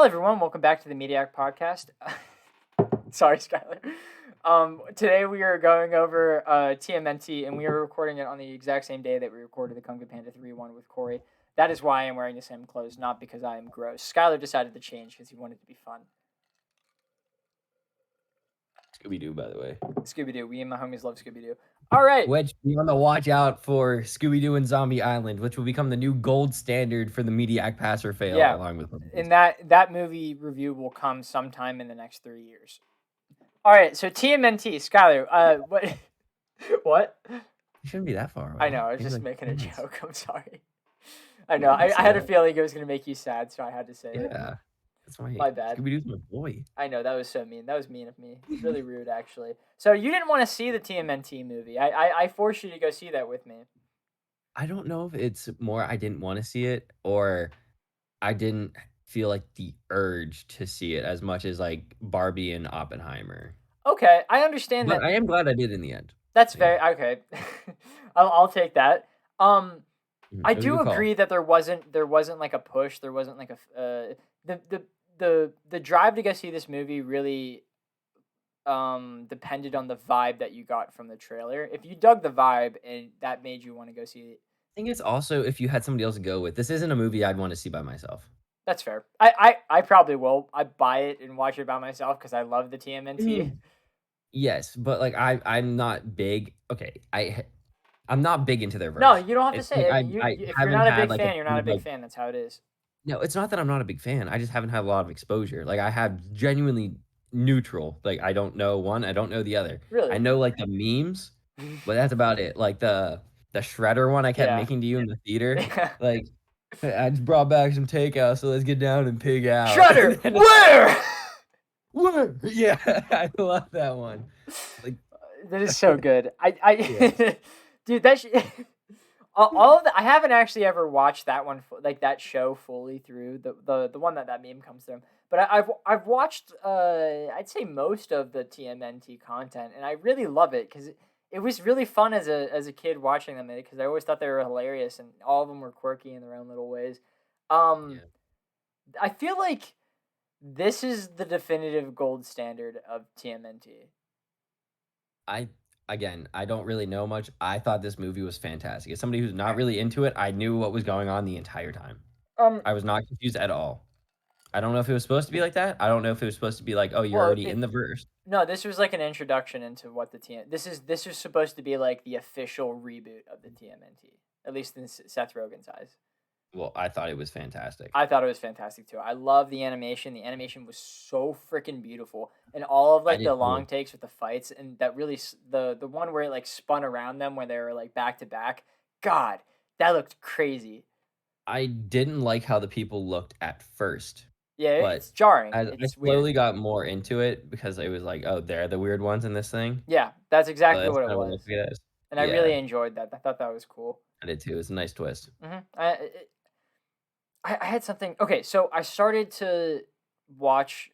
Hello, everyone. Welcome back to the Mediak podcast. Sorry, Skylar. Today we are going over TMNT, and we are recording it on the exact same day that we recorded the Kung Fu Panda 3-1 with Corey. That is why I'm wearing the same clothes, not because I am gross. Skylar decided to change because he wanted to be fun. Scooby-Doo, by the way. Scooby-Doo. We and my homies love Scooby-Doo. All right. Which be on the watch out for Scooby-Doo and Zombie Island, which will become the new gold standard for the Mediac Pass or Fail. Yeah. Along with And that movie review will come sometime in the next 3 years. All right. So TMNT, Skylar. What? What? It shouldn't be that far away. I know. I was just making a joke. I'm sorry. I know. I had a feeling it was going to make you sad, so I had to say it. Yeah. That's my bad. Scooby-Doo's my boy. I know, that was so mean. That was mean of me. Really rude, actually. So you didn't want to see the TMNT movie. I forced you to go see that with me. I don't know if it's more I didn't want to see it or I didn't feel like the urge to see it as much as like Barbie and Oppenheimer. Okay, I understand But that. I am glad I did in the end. That's very okay. I'll take that. I do agree that there wasn't like a push. There wasn't like a the drive to go see this movie really depended on the vibe that you got from the trailer. If you dug the vibe and that made you want to go see it. I think it's also if you had somebody else to go with. This isn't a movie I'd want to see by myself. That's fair. I probably will. I buy it and watch it by myself because I love the TMNT. Yes, but like I'm not big. Okay, I'm not big into their verse. No, you don't have to say it. Like, if you're not a big fan, you're not a big fan. That's how it is. No, it's not that I'm not a big fan. I just haven't had a lot of exposure. Like I have genuinely neutral. Like I don't know one, I don't know the other. Really? I know like the memes, but that's about it. Like the Shredder one I kept making to you in the theater. Like I just brought back some takeout, so let's get down and pig out. Shredder, where? Where? Yeah, I love that one. Like that is so good. Yeah. Dude, that all of the, I haven't actually ever watched that one like that show fully through the one that meme comes from. But I've watched I'd say most of the TMNT content, and I really love it because it was really fun as a kid watching them because I always thought they were hilarious and all of them were quirky in their own little ways. I feel like this is the definitive gold standard of TMNT. Again, I don't really know much. I thought this movie was fantastic. As somebody who's not really into it, I knew what was going on the entire time. I was not confused at all. I don't know if it was supposed to be like that. I don't know if it was supposed to be like, oh, you're already in the verse. No, this was like an introduction into what the This is supposed to be like the official reboot of the TMNT, at least in Seth Rogen's eyes. Well, I thought it was fantastic. I thought it was fantastic too. I love the animation. The animation was so freaking beautiful, and all of like the long takes with the fights, and that really the one where it like spun around them when they were like back to back. God, that looked crazy. I didn't like how the people looked at first. Yeah, it's jarring. I slowly got more into it because it was like, oh, they're the weird ones in this thing. Yeah, that's exactly what it was. And I really enjoyed that. I thought that was cool. I did too. It's a nice twist. I had something. Okay, so I started to watch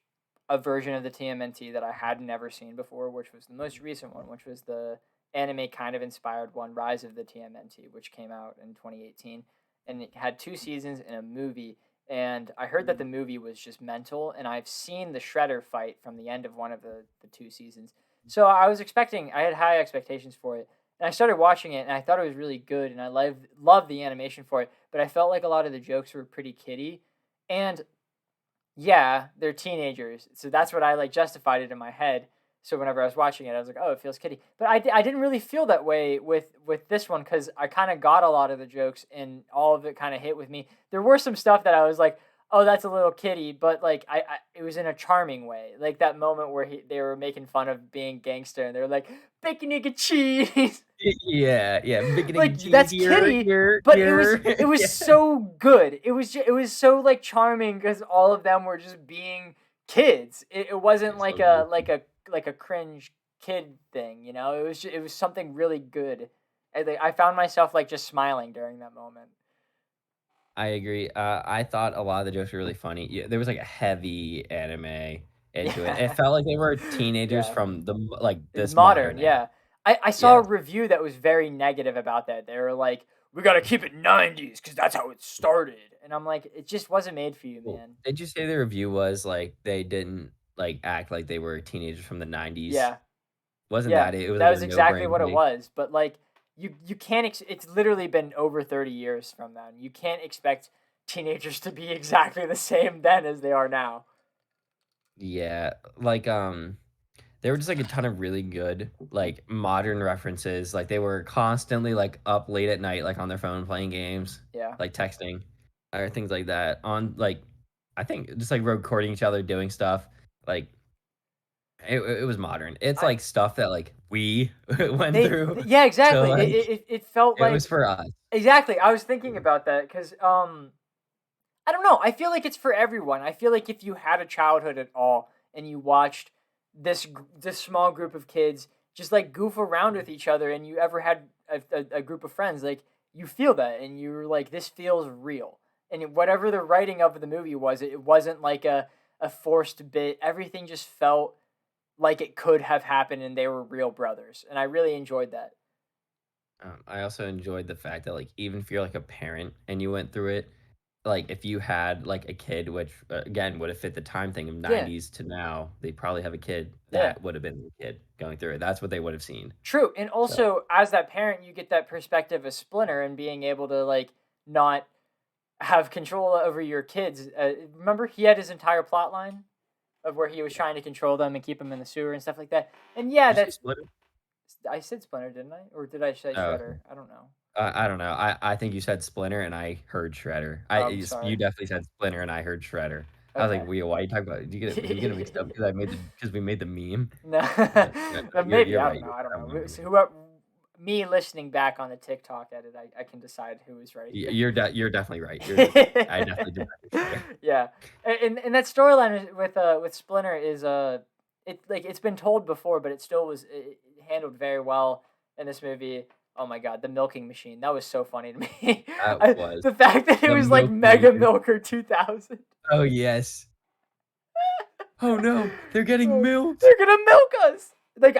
a version of the TMNT that I had never seen before, which was the most recent one, which was the anime kind of inspired one, Rise of the TMNT, which came out in 2018. And it had 2 seasons and a movie. And I heard that the movie was just mental. And I've seen the Shredder fight from the end of one of the 2 seasons. So I had high expectations for it. And I started watching it, and I thought it was really good, and I loved the animation for it, but I felt like a lot of the jokes were pretty kiddie. And, yeah, they're teenagers, so that's what I, like, justified it in my head. So whenever I was watching it, I was like, oh, it feels kiddie. But I didn't really feel that way with this one, because I kind of got a lot of the jokes, and all of it kind of hit with me. There were some stuff that I was like, oh, that's a little kiddie, but like it was in a charming way. Like that moment where they were making fun of being gangster, and they were like, bacon, egg, and cheese. Yeah, bacon, like cheese, that's kiddie, but it was so good. It was so like charming because all of them were just being kids. It wasn't like a cringe kid thing, you know. It was something really good. I found myself like just smiling during that moment. I agree. I thought a lot of the jokes were really funny. Yeah, there was like a heavy anime into it. It felt like they were teenagers from this modern. Yeah. I saw a review that was very negative about that. They were like, we got to keep it 90s because that's how it started. and I'm like, it just wasn't made for you, Well, man. did you say the review was, like, they didn't, like, act like they were teenagers from the '90s? Yeah. Wasn't Yeah, that it? It was, that like, was a exactly no-brainer what it take? was. But like, you can't. It's literally been over 30 years from then. You can't expect teenagers to be exactly the same then as they are now. Yeah, like, there were just, like, a ton of really good, like, modern references, like, they were constantly, like, up late at night, like, on their phone playing games, Yeah. like, texting, or things like that on, like I think just, like, recording each other doing stuff, like, it was modern. It's, I like, stuff that, like, we went through, yeah, so, exactly. like, It felt it was like for us. exactly. I was thinking about that because I don't know. I feel like it's for everyone. I feel like if you had a childhood at all and you watched this small group of kids just like goof around with each other, and you ever had a group of friends, like you feel that, and you're like, this feels real. And whatever the writing of the movie was, it wasn't like a forced bit. Everything just felt like it could have happened, and they were real brothers, and I really enjoyed that. I also enjoyed the fact that, like, even if you're, like, a parent and you went through it, like, if you had, like, a kid, which, again, would have fit the time thing of Yeah, '90s to now, they probably have a kid yeah. that would have been the kid going through it. That's what they would have seen. True, and So, also as that parent, you get that perspective of Splinter and being able to like not have control over your kids. Remember, he had his entire plot line of where he was trying to control them and keep them in the sewer and stuff like that. And yeah, did you say that's Splinter? I said Splinter, didn't I? Or did I say Oh, Shredder? okay. I don't know. I don't know. I think you said Splinter, and I heard Shredder. I'm You sorry. definitely said Splinter, and I heard Shredder. I was like, Okay. "Wait, why are you talking about did you get it mixed up because I made the because we made the meme?" No, But no, no, maybe you're I right. don't know. I don't I don't know. remember. So whoever, me listening back on the TikTok edit, I can decide who was right here. You're definitely right. I definitely did not hear Shredder. Yeah, and that storyline with Splinter is it like it's been told before, but it still was handled very well in this movie. Oh my god, the milking machine, that was so funny to me. That was The fact that it the was like milk Mega meter. Milker 2000. Oh, yes. "Oh, no, they're getting Oh, milked." they're gonna milk us. Like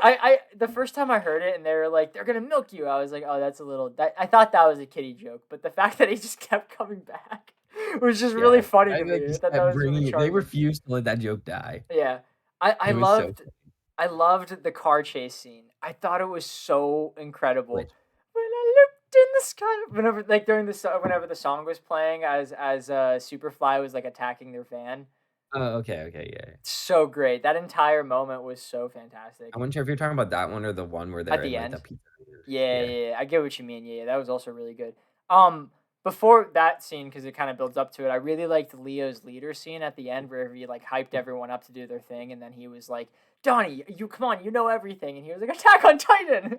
the first time I heard it and they were like, they're gonna milk you, I was like, oh, that's a little that I thought that was a kiddie joke, but the fact that he just kept coming back was just really Yeah, funny I to like, me. I just thought that kept was really bringing it they charming. refused to let that joke die. Yeah, I It was so loved funny. I loved the car chase scene. I thought it was so incredible. Which When I looked in the sky, whenever like during whenever the song was playing as Superfly was like attacking their van. oh, okay, yeah. So great. That entire moment was so I fantastic. wasn't sure if you're talking about that one or the one where At they're in, the like, the end. pizzeria. Yeah, Yeah. yeah, yeah, I get what you mean. Yeah, yeah, that was also really good. Um, Before that scene, because it kind of builds up to it, I really liked Leo's leader scene at the end where he like hyped everyone up to do their thing, and then he was like, "Donnie, you come on, you know everything," and he was like, "Attack on Titan."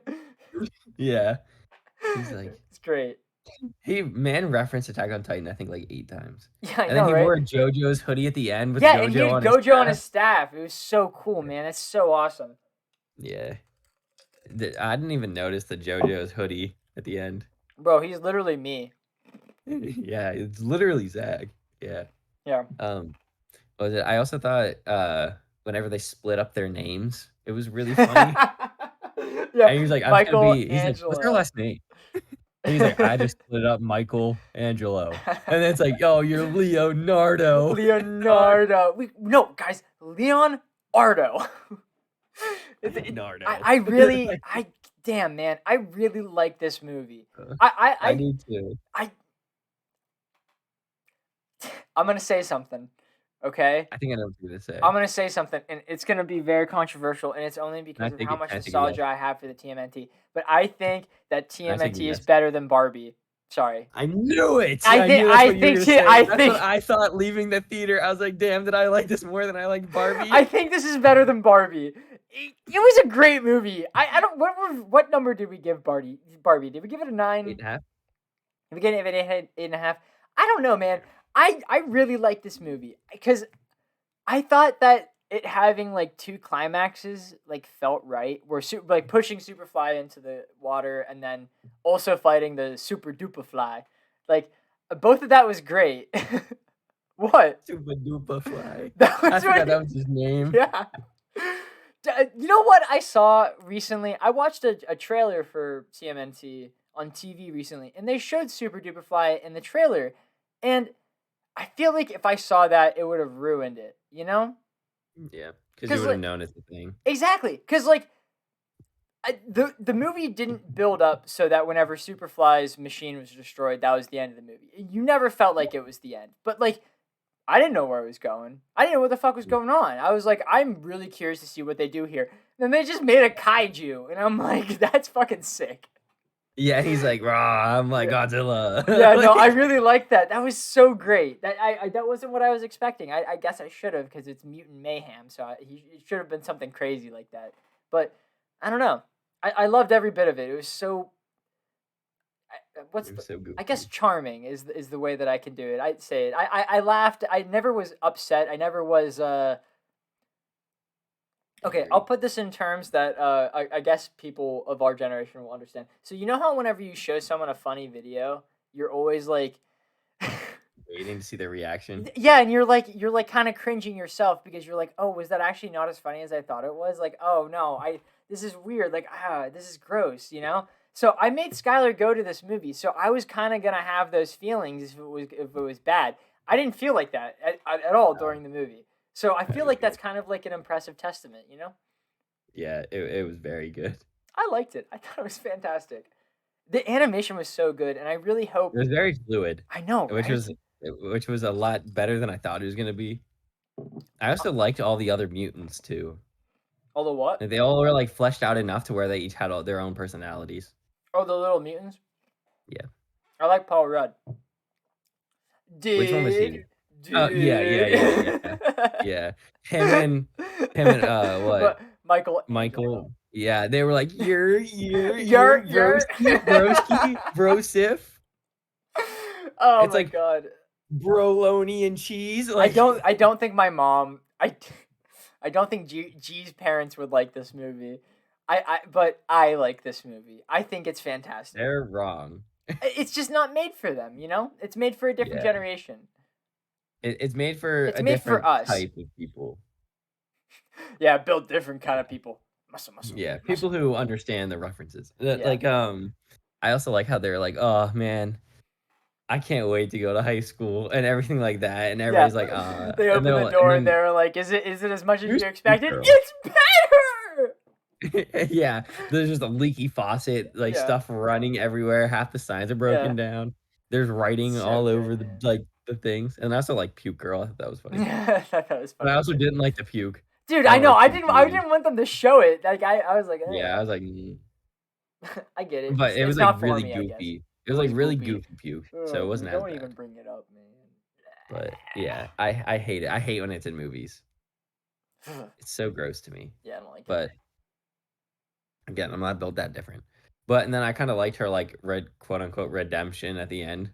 Yeah. He's like It's great. he man referenced Attack on Titan, I think, like, 8 times. Yeah, I And then know, he right? wore JoJo's hoodie at the end with Yeah, and he Gojo had on his Gojo on his staff. staff. It was so cool, man. It's so awesome. Yeah. I didn't even notice the JoJo's hoodie at the end. Bro, he's literally me. Yeah, it's literally Zach. Yeah. Yeah. Um, what was it? I also thought, whenever they split up their names, it was really funny. Yeah, And he was like, Michael he's like, "What's her Angelo. last name?" And he's like, "I just split up Michael Angelo." And then it's like, "Oh, you're Leonardo." Leonardo. No, guys, Leon Ardo. Leonardo. I really, damn man, I really like this movie. I do too. I'm gonna say something, okay? I think I know what you're gonna I'm say. gonna say something, and it's gonna be very controversial, and it's only Can I because of take how it? much Can I take a guess? nostalgia I have for the TMNT. But I think that Can I take a TMNT is guess? better than Barbie. Sorry. I knew it! I knew that's I what you were think gonna say. I That's what think I thought leaving the theater. I was like, "Damn, did I like this more than I liked I Barbie?" think this is better than Barbie. It was a great movie. I don't what number did we give Barbie? Barbie? Did we give it a 9? 8.5? Did we give it an 8.5? I don't know, man. Yeah. I really like this movie because I thought that it having like two climaxes like felt right. Where like pushing Superfly into the water and then also fighting the Super Duper Fly, like both of that was great. What? Super duper fly. That I was forgot what? that was his name. Yeah. You know what I saw recently? I watched a trailer for CMNT on TV recently, and they showed Super Duper Fly in the trailer, and I feel like if I saw that, it would have ruined it, you know? Yeah, because you Because would have like known it's a thing. exactly, because like the movie didn't build up so that whenever Superfly's machine was destroyed, that was the end of the movie. You never felt like it was the end, but like I didn't know where it was going. I didn't know what the fuck was going on. I was like, I'm really curious to see what they do here. And then they just made a kaiju, and I'm like, that's fucking sick. Yeah, he's like, "Rah!" I'm like Yeah. Godzilla. Yeah, no, I Like, really like that. That was so great. That wasn't what I was expecting. I guess I should have because it's Mutant Mayhem, so it should have been something crazy like that. But I don't know. I loved every bit of it. It was so. it was so I guess goofy. charming is the way that I can do it. I'd say it. I laughed. I never was upset. I never was. Okay, I'll Angry. put this in terms that I guess people of our generation will understand. So you know how whenever you show someone a funny video, you're always like. Waiting to see their reaction. Yeah, and you're like kind of cringing yourself because you're like, oh, was that actually not as funny as I thought it was? Like, oh no, this is weird. Like, this is gross, you know. So I made Skylar go to this movie, so I was kind of gonna have those feelings if it was bad. I didn't feel like that at all Oh, during the movie. So I feel like okay. that's kind of like an impressive testament, you know. Yeah, it was very good. I liked it. I thought it was fantastic. The animation was so good, and I really It hope. was very fluid, I know, which right? was which was a lot better than I thought it was gonna be. I also liked all the other mutants too. Although what? Like, they all were like fleshed out enough to where they each had all their own personalities. Oh, the little mutants. Yeah. I like Paul Rudd. Which one was Dude, he? Oh, yeah, yeah, dude. yeah, yeah. Yeah. Him and what? But Michelangelo. Michael. Yeah, they were like, you're You're. brosif. Oh It's my like god. broloni and cheese. I Like, don't. I don't think my mom. I don't think G's parents would like this movie. But I like this movie. I think it's fantastic. they're wrong. It's just not made for them, you know? It's made for a different Yeah. generation. It's made for It's a made for different us. type of people. Yeah, build different kind of people. Muscle, muscle, Yeah, muscle. people who understand the references. Yeah. I also like how they're like, "Oh, man, I can't wait to go to high school," and everything like that, and Yeah. everybody's like, They and open the and door and then they're like, is it as much as here's you Cute expected? Girl. It's better. Yeah, there's just a leaky faucet, like, Yeah. stuff running everywhere, half the signs are Yeah. broken down. There's writing So all good, over man. the things, and I also like Puke Girl, I thought that was funny. Yeah, that was But I funny also too. didn't like the puke. Dude, I I don't know. like I puke didn't in I movies. didn't want them to show it. Like I was like, Yeah, I was like, "Mm." I get it. But it It's was, like, not for really me, I guess. goofy. It It was, like, was really goopy. goofy puke, so it Oh, wasn't as don't even bad. bring it up, But, yeah, I hate it. I hate when it's in movies. man. It's so gross to me. Yeah, I don't like it. But, again, I'm not built that different. But and then I kinda liked her, like, quote, unquote, "redemption" at the end,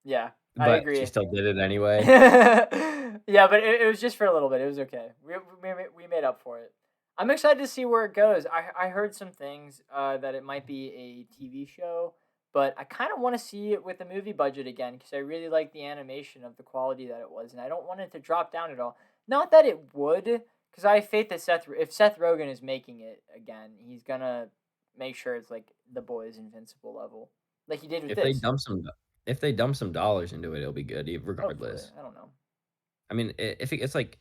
Yeah, I but she agree. still did it anyway. Yeah, but it was just for a little bit. It was okay. We made up for it. I'm excited to see where it goes. I heard some things that it might be a TV show, but I kind of want to see it with a movie budget again because I really like the animation of the quality that it was, and I don't want it to drop down at all. Not that it would, because I have faith that if Seth Rogen is making it again, he's gonna make sure it's like The Boys Invincible level, like he did with If they this. dump some if they dump some dollars into it, it'll be good Hopefully, regardless. I don't know. I mean, if it's, like,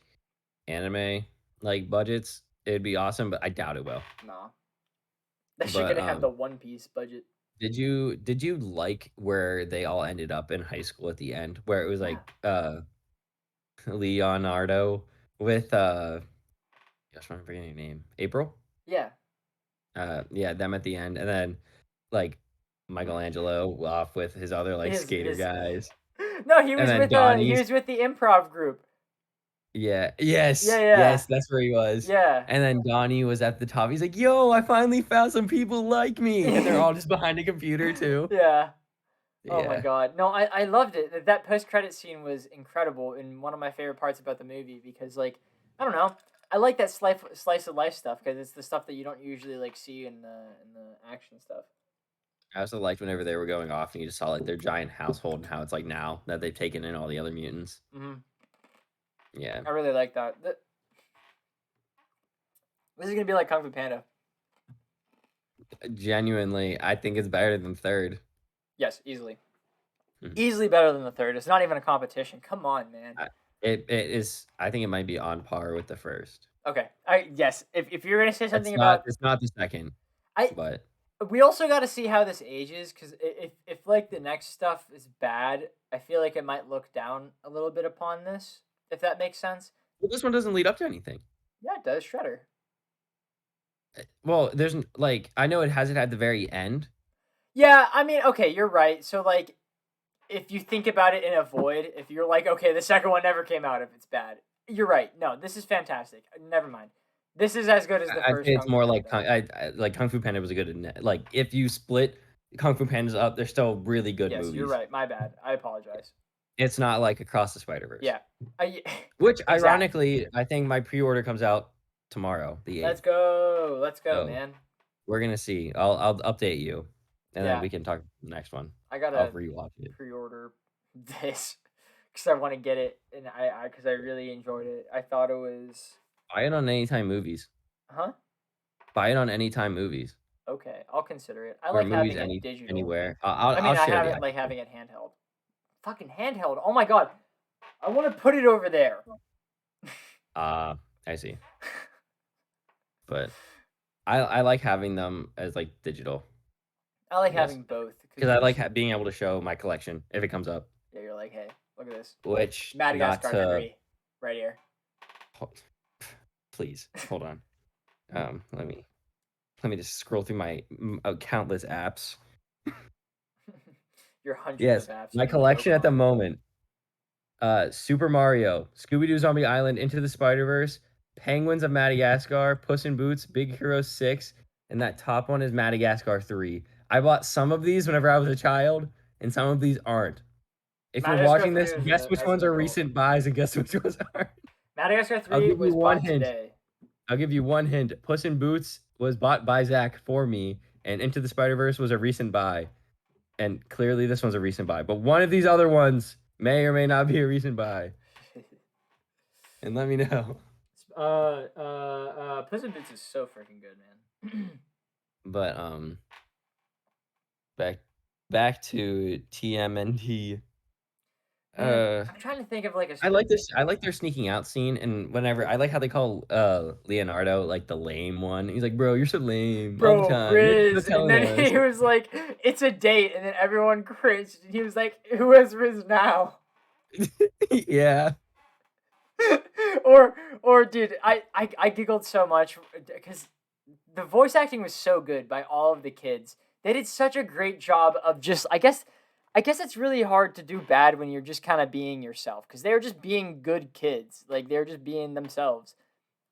anime, like, budgets, it'd be awesome, but I doubt it will. Nah. That shit But, gonna have the One Piece budget. did you like where they all ended up in high school at the end? Where it was, Yeah. like, Leonardo with, gosh, I'm forgetting your name. April? Yeah. Yeah, them at the end, and then, like, Michelangelo off with his other, like, skater His guys, No, and then he Donnie's was with the improv group. yeah, Yeah, yes, yeah. yes, that's where he was, Yeah. and then Donnie was at the top, he's like, "Yo, I finally found some people like me," and they're all just behind a computer too. Yeah. Oh my Yeah. god. No, I loved it. That post credit scene was incredible and one of my favorite parts about the movie because like I don't know. I like that slice of life stuff because it's the stuff that you don't usually like see in the action stuff. I also liked whenever they were going off and you just saw, like, their giant household and how it's, like, now that they've taken in all the other mutants. Mhm. Yeah. I really like that. This is going to be like Kung Fu Panda. Genuinely, I think it's better than 3rd. Yes, easily. Mhm. Easily better than the third. It's not even a competition. Come on, man. It is. I think it might be on par with the first. Okay. Yes. If you're gonna say something It's not. about, It's not the second, I but we also got to see how this ages, because if like the next stuff is bad, I feel like it might look down a little bit upon this. If that makes sense. well, this one doesn't lead up to anything. Yeah, it does. Shredder. Well, there's like I know it has it at the very end. Yeah, I mean, okay, you're right. So like, if you think about it in a void, if you're like, okay, the second one never came out if it's bad, you're right. No, this is fantastic. Never mind. This is as good as the I'd first say it's Kung Fu more like Panda. like Kung Fu Panda was a good like if you split Kung Fu Pandas up, they're still really good Yes, you're movies. right. My bad. I apologize. It's not like Across the Spider-Verse, Yeah. I, which exactly. ironically, I think my pre-order comes out tomorrow, the Let's 8th. go. Let's go, So man. we're gonna see. I'll update you, and then Yeah, we can talk the next one. I I'll gotta rewatch it. pre-order this because I want to get it, and because I really enjoyed it. I thought it was, Buy it on Anytime Movies. huh? Buy it on Anytime Movies Okay, I'll consider it. I or like Movies having it digital. Anywhere. I I'll mean, I share have the it like actual. having it handheld. Fucking handheld. Oh my god. I want to put it over there. I see. But I like having them as like digital, I like I guess, having both because because I you like just, being able to show my collection if it comes up. yeah, you're like, hey, look at this. Which not Madagascar to 3 right here. please hold on. Let me just scroll through my countless apps. Your hundreds of Yes, apps my you have no collection at the comment on. moment. Super Mario, Scooby-Doo Zombie Island, Into the Spider-Verse, Penguins of Madagascar, Puss in Boots, Big Hero 6, and that top one is Madagascar 3. I bought some of these whenever I was a child, and some of these aren't. If you're Madagascar watching 3 this, was guess which as an ones are adult. recent buys and guess which ones aren't. Madagascar I'll 3 give you was one bought hint. today. I'll give you one hint. Puss in Boots was bought by Zach for me, and Into the Spider-Verse was a recent buy. And clearly this one's a recent buy. But one of these other ones may or may not be a recent buy. And let me know. Puss in Boots is so freaking good, man. But back back to TMNT. Man, I'm trying to think of like a I like this. I like their sneaking out scene, and whenever I like how they call Leonardo like the lame one. He's like, "Bro, you're so lame all the bro time. You're not Riz, and telling then us." he was like, "It's a date," and then everyone cringed, and he was like, "Who is Riz now?" Yeah. or dude, I giggled so much because the voice acting was so good by all of the kids. They did such a great job of just, I guess it's really hard to do bad when you're just kind of being yourself, because they were just being good kids, like they were just being themselves.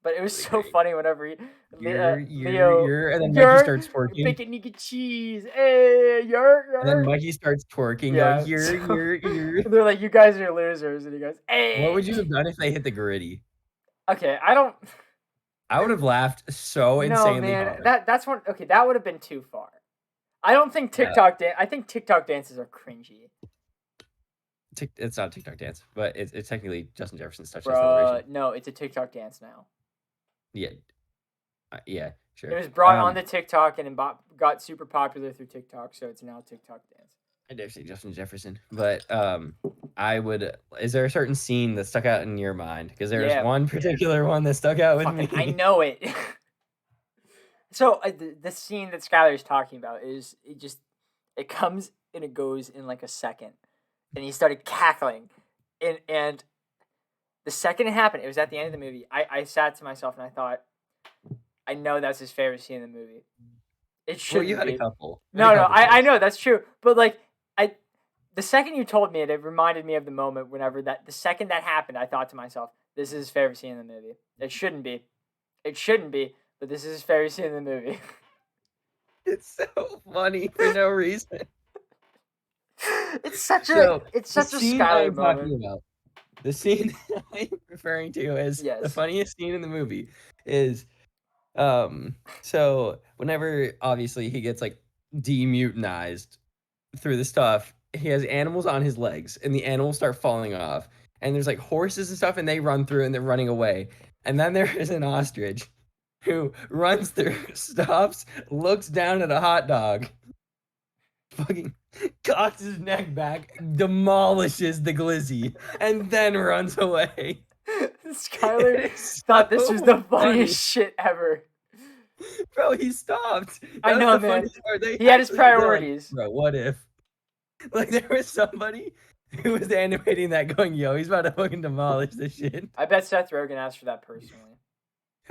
But it was Really so great. funny whenever Leo, You're, and then Mikey you're starts twerking. bacon nigga cheese, hey, And then you're. Mikey starts twerking, going, Yeah, so you're. they're like, you guys are losers, and he goes, What hey. would you have done if they hit the gritty? Okay, I don't. I would have laughed so No, insanely man, hard. that's one. Okay, that would have been too far. I don't think Yeah. I think TikTok dances are cringy. It's not TikTok dance, but it's technically Justin Jefferson's touchdown celebration. Bruh, no, it's a TikTok dance now. Yeah, yeah, It sure. was brought on the TikTok and got super popular through TikTok, so it's now TikTok dance. I dare say Justin Jefferson, but I would. Is there a certain scene that stuck out in your mind? Because there's Yeah, one particular one that stuck out with fucking, I me. know it. So the scene that Skylar is talking about is it comes and it goes in like a second, and he started cackling, and the second it happened, it was at the end of the movie. I sat to myself and I thought, I know that's his favorite scene in the movie. It Well, shouldn't you had a be. couple. You had a No, couple I picks. know that's true, but like the second you told me it, it reminded me of the moment whenever the second that happened, I thought to myself, this is his favorite scene in the movie. It shouldn't be. It shouldn't be, but this is his favorite scene in the movie. It's so funny for no reason. It's such So a the scene I Skylar am talking moment. about, the scene I'm referring to as the Yes. funniest scene in the movie is so whenever obviously he gets like demutinized through the stuff, he has animals on his legs and the animals start falling off. And there's like horses and stuff and they run through and they're running away. And then there is an ostrich who runs through, stops, looks down at a hot dog, fucking cocks his neck back, demolishes the glizzy, and then runs away. Skylar It's thought this was the so funny. funniest shit ever. Bro, he stopped. I That was know, the man. funniest part. They He had his actually they're like, priorities. bro, what if? Like, there was somebody who was animating that going, yo, he's about to fucking demolish this shit. I bet Seth Rogen asked for that personally.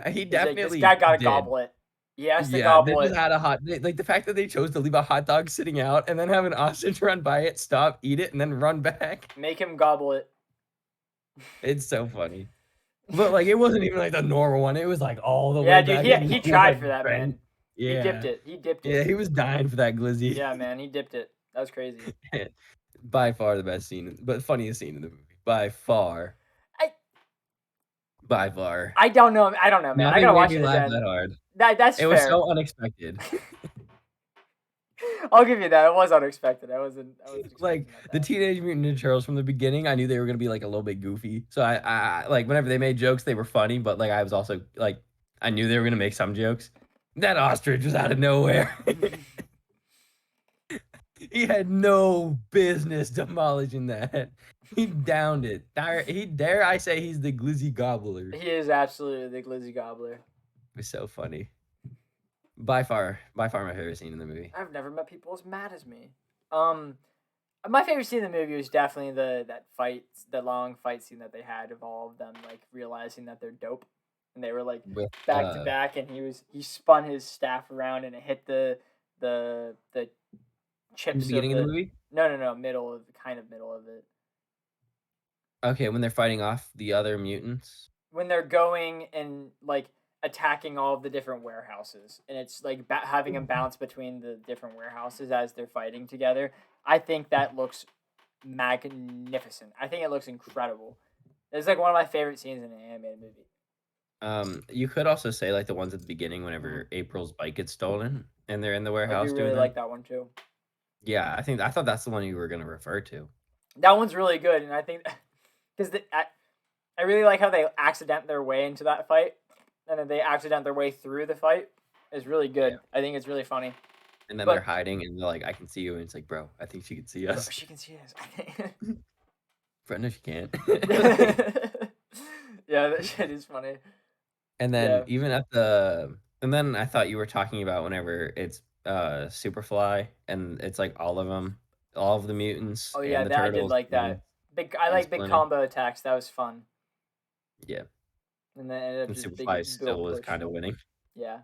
He He's like, this definitely guy got to did. gobble it. He has to Yeah, they gobble just it. had like the fact that they chose to leave a hot dog sitting out and then have an ostrich run by it, stop, eat it, and then run back. Make him gobble it. It's so funny. But like it wasn't even like the normal one. It was like all the Yeah, way dude, back. he tried for that, man. Yeah. He dipped it. He dipped it. Yeah, he was dying for that glizzy. Yeah, man, he dipped it. That was crazy. By far the best scene, but funniest scene in the movie. By far. By far. I don't know, man. Nothing I gotta made watch me it laugh again. that hard. That's It fair. was so unexpected. I'll give you that. It was unexpected. I wasn't like the Teenage Mutant Ninja Turtles from the beginning. I knew they were gonna be like a little bit goofy. So I like whenever they made jokes, they were funny. But like I was also like I knew they were gonna make some jokes. That ostrich was out of nowhere. He had no business demolishing that. He downed it. Dare I say he's the glizzy gobbler. He is absolutely the glizzy gobbler. It was so funny. By far my favorite scene in the movie. I've never met people as mad as me. My favorite scene in the movie was definitely the long fight scene that they had of all of them like realizing that they're dope, and they were like back to back, and he spun his staff around and it hit the chips. In the beginning of the movie? No, middle of it. Okay, when they're fighting off the other mutants. When they're going and like attacking all of the different warehouses, and it's like having them bounce between the different warehouses as they're fighting together. I think that looks magnificent. I think it looks incredible. It's like one of my favorite scenes in an animated movie. You could also say like the ones at the beginning whenever April's bike gets stolen and they're in the warehouse. I do really like that one too. Yeah, I thought that's the one you were gonna refer to. That one's really good, and I think because I really like how they accident their way into that fight, and then they accident their way through the fight. Is really good. Yeah. I think it's really funny. And then they're hiding, and they're like, "I can see you," and it's like, "Bro, I think she can see us." Bro, she can see us. Bro, no, she can't. Yeah, that shit is funny. And then and then I thought you were talking about whenever it's Superfly, and it's like all of the mutants. Oh yeah, and the I turtles did like that. I like big combo attacks. That was fun. Yeah. And then Superfly still was kind of winning. Yeah,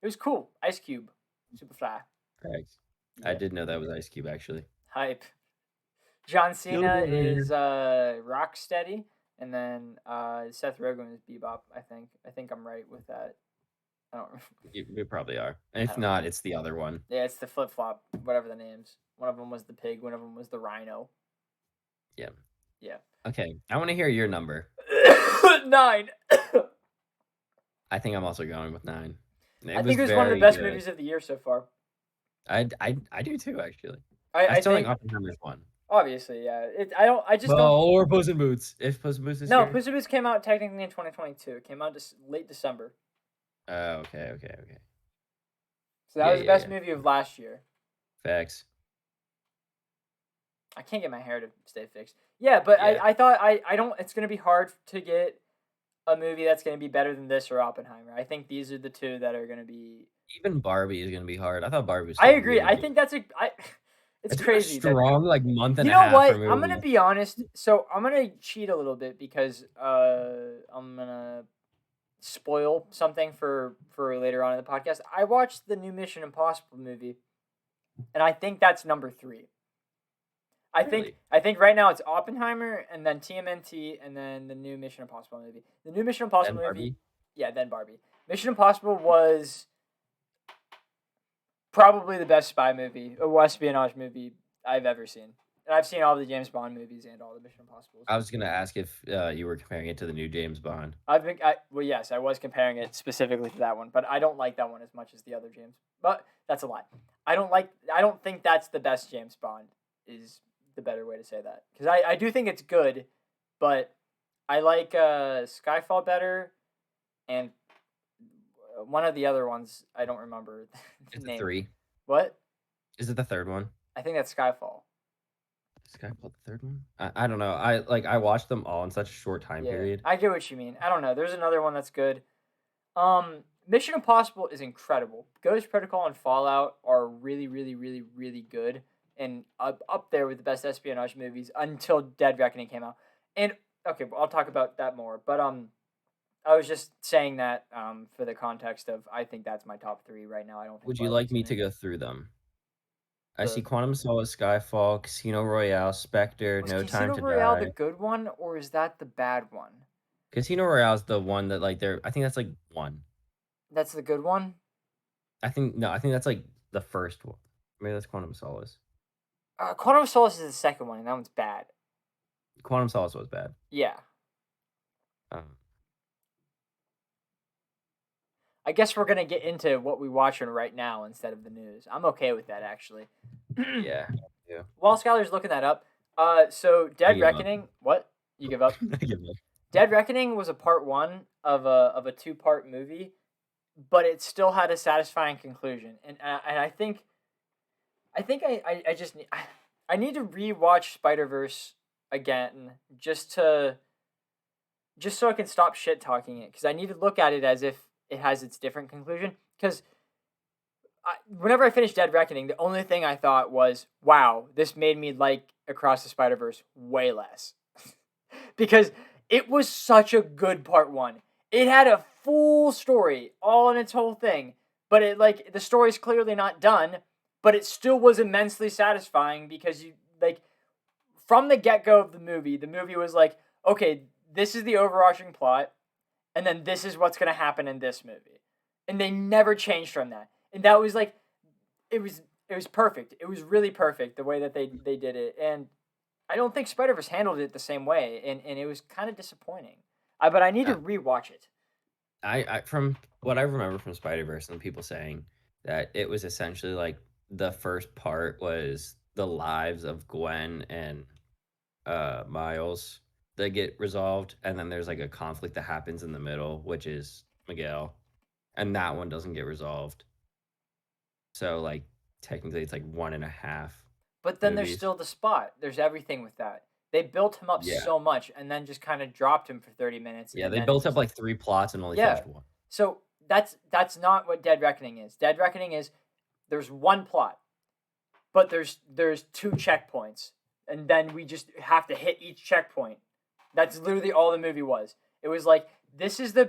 it was cool. Ice Cube, Superfly. Correct. Yeah. I did know that was Ice Cube actually. Hype. John Cena is Rocksteady, and then Seth Rogen is Bebop. I think I'm right with that. I don't remember. You probably are. And if not, it's the other one. Yeah, it's the flip flop. Whatever the names. One of them was the pig. One of them was the rhino. Yeah. Yeah. Okay, I want to hear your number. 9. I think I'm also going with 9. I think it was one of the best movies of the year so far. I do too, actually. I still think Oppenheimer's 1. Obviously, yeah. I just don't. Or Puss in Boots. If Puss in Boots is No, Puss in Boots came out technically in 2022. It came out late December. Oh, okay. So that was the best movie of last year. Facts. I can't get my hair to stay fixed. Yeah, but yeah. I thought I don't. It's gonna be hard to get a movie that's gonna be better than this or Oppenheimer. I think these are the two that are gonna be. Even Barbie is gonna be hard. I thought Barbie was. I agree. I think that's It's crazy. Strong like month and a half. You know what? I'm gonna be honest. So I'm gonna cheat a little bit because I'm gonna spoil something for later on in the podcast. I watched the new Mission Impossible movie, and I think that's number 3. I think right now it's Oppenheimer and then TMNT and then the new Mission Impossible movie. The new Mission Impossible movie. Barbie? Yeah, then Barbie. Mission Impossible was probably the best spy movie, or espionage movie I've ever seen. And I've seen all the James Bond movies and all the Mission Impossibles. I was gonna ask if you were comparing it to the new James Bond. Well, yes, I was comparing it specifically to that one, but I don't like that one as much as the other James. But that's a lie. I don't think that's the best James Bond. Is the better way to say that, because I do think it's good, but I like Skyfall better, and one of the other ones I don't remember the name. 3. What? Is it the third one? I think that's Skyfall. Skyfall, the third one? I don't know. I watched them all in such a short time Yeah, period. I get what you mean. I don't know. There's another one that's good. Mission Impossible is incredible. Ghost Protocol and Fallout are really, really, really, really good, and up there with the best espionage movies until Dead Reckoning came out. And okay, I'll talk about that more. But I was just saying that for the context of I think that's my top three right now. I don't think Would you like Twilight me in to it. go through them? I see The Quantum of Solace, Skyfall, Casino Royale, Spectre, Was No Time Casino to Royale the Die. good one or is that the bad one? Casino Royale is the one that like they're. I think that's like one. That's the good one. I think no. I think that's like the first one. Maybe that's Quantum of Solace. Quantum of Solace is the second one, and that one's bad. Quantum of Solace was bad. Yeah. Um, I guess we're gonna get into what we're watching right now instead of the news. I'm okay with that actually. yeah. Yeah. While Skylar's looking that up, so I Dead give up. Reckoning. What you give up? I give up. Dead Reckoning was a part one of a 2-part movie, but it still had a satisfying conclusion. And I just need I need to rewatch Spider-Verse again just so I can stop shit talking it because I need to look at it as if it has its different conclusion. Because whenever I finished Dead Reckoning, the only thing I thought was, "Wow, this made me like Across the Spider-Verse way less," because it was such a good part one. It had a full story, all in its whole thing, but it like the story's clearly not done, but it still was immensely satisfying because you like from the get-go of the movie was like, okay, this is the overarching plot, and then this is what's gonna happen in this movie. And they never changed from that. And that was like it was perfect. It was really perfect the way that they did it. And I don't think Spider-Verse handled it the same way, and it was kind of disappointing. But I need to Uh, rewatch it. I from what I remember from Spider-Verse and people saying that it was essentially like the first part was the lives of Gwen and Miles that get resolved, and then there's like a conflict that happens in the middle, which is Miguel, and that one doesn't get resolved. So like technically it's like 1.5 But then there's movies. still the spot. There's everything with that. They built him up Yeah. so much and then just kind of dropped him for 30 minutes Yeah, and they then built up just like 3 plots and only yeah. finished one. So that's not what Dead Reckoning is. Dead Reckoning is there's one plot, but there's 2 checkpoints, and then we just have to hit each checkpoint. That's literally all the movie was. It was like this is the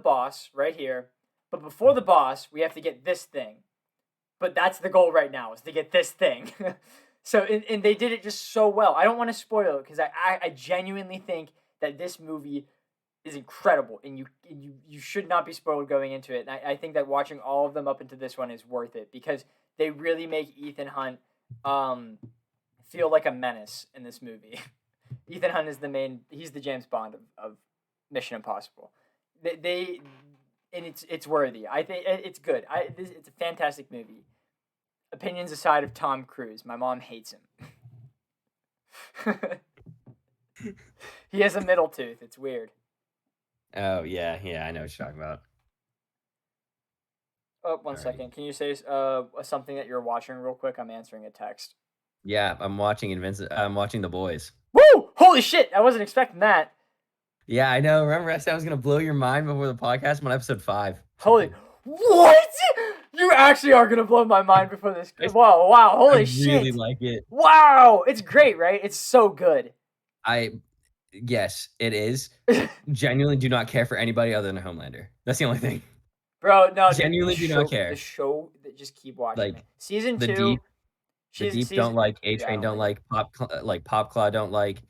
boss right here, but before the boss we have to get this thing. But that's the goal right now is to get this thing. So and they did it just so well. I don't want to spoil it because I genuinely think that this movie is incredible, and you should not be spoiled going into it. And I think that watching all of them up into this one is worth it because they really make Ethan Hunt feel like a menace in this movie. Ethan Hunt is he's the James Bond of Mission Impossible. They and it's worthy. I think it's good. It's a fantastic movie. Opinions aside of Tom Cruise, my mom hates him. He has a middle tooth. It's weird. Oh, yeah, I know what you're talking about. Oh, one Alright. second. Can you say something that you're watching real quick? I'm answering a text. Yeah, I'm watching The Boys. Woo! Holy shit! I wasn't expecting that. Yeah, I know. Remember I said I was gonna blow your mind before the podcast? I'm on episode 5. Holy what? You actually are gonna blow my mind before this. Wow! Wow! I Holy really shit! like it. Wow! It's great, right? It's so good. Yes, it is. Genuinely do not care for anybody other than Homelander. That's the only thing. Bro, no, dude, Genuinely do not the care. show that just keep watching Like it. Season the 2, Deep, don't like, yeah, I A-Train don't don't like it. like, Popclaw don't like,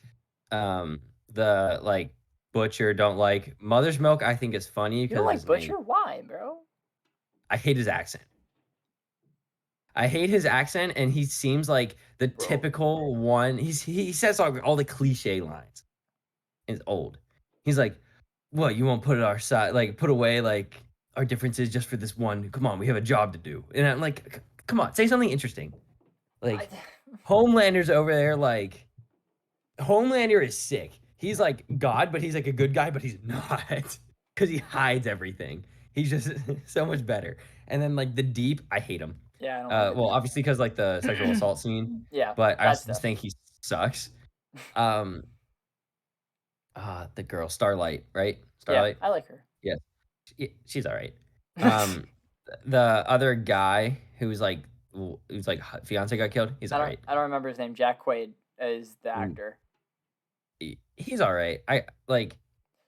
the like Butcher don't like. Mother's Milk I think is funny You don't because like his name. Butcher? Why, bro? I hate his accent. I hate his accent, and he seems like the Bro, typical one. He says all the cliche lines. It's old. He's like, "What, you won't put it our side, like put away like our differences just for this one? Come on, we have a job to do." And I'm like, "Come on, say something interesting." I, Like Homelander's over there like Homelander is sick. He's like God, but he's like a good guy, but he's not because he hides everything. He's just so much better. And then like the Deep, I hate him. Yeah, I don't like it. Well, obviously because like the sexual assault scene, Yeah, but I bad also just stuff. think he sucks. Um, the girl Starlight, right? Yeah, Starlight. I like her. Yeah, she's all right. Um, the other guy who's like fiance got killed. He's all right. I don't remember his name. Jack Quaid is the Mm, actor. he's all right. I like.